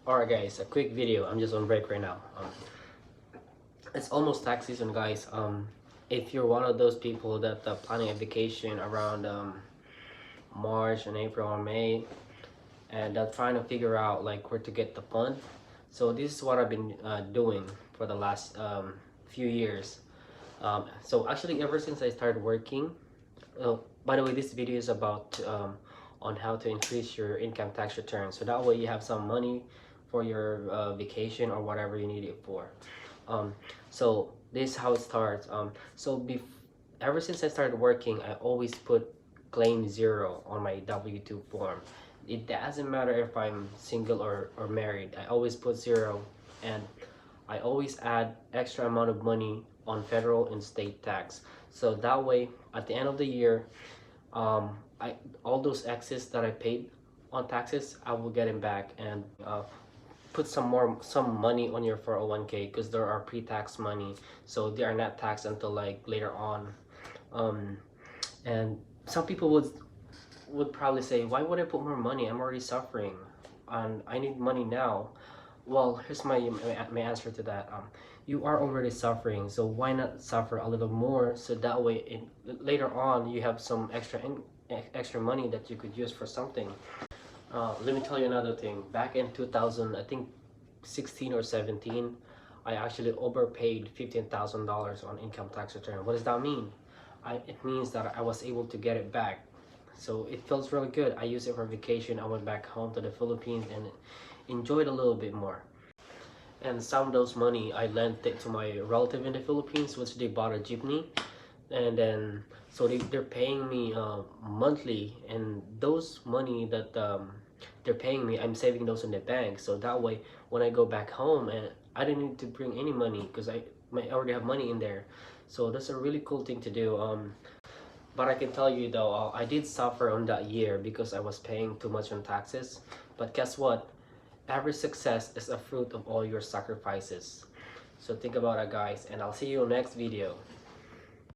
Alright guys, a quick video. I'm just on break right now. It's almost tax season, guys. If you're one of those people that planning a vacation around March and April or May, and trying to figure out like where to get the fund, so this is what I've been doing for the last few years. So actually, ever since I started working, by the way, this video is about on how to increase your income tax return, so that way you have some money for your vacation or whatever you need it for. So this is how it starts. Ever since I started working, I always put claim 0 on my W-2 form. It doesn't matter if I'm single or married. I always put 0, and I always add extra amount of money on federal and state tax. So that way, at the end of the year, all those excess that I paid on taxes, I will get them back, and put some money on your 401k, because there are pre-tax money, so they are not taxed until like later on. And some people would probably say, why would I put more money? I'm already suffering and I need money now. Well, here's my answer to that. You are already suffering, so why not suffer a little more, so that way later on you have some extra money that you could use for something. Let me tell you another thing. Back in 2000, I think 16 or 17, I actually overpaid $15,000 on income tax return. What does that mean? It means that I was able to get it back. So it feels really good. I used it for vacation. I went back home to the Philippines and enjoyed a little bit more. And some of those money I lent it to my relative in the Philippines, which they bought a jeepney. And then so they're paying me monthly, and those money that they're paying me, I'm saving those in the bank, so that way when I go back home, and I didn't need to bring any money because I already have money in there. So that's a really cool thing to do. But I can tell you though, I did suffer on that year because I was paying too much on taxes. But guess what? Every success is a fruit of all your sacrifices. So think about it, guys, and I'll see you in the next video.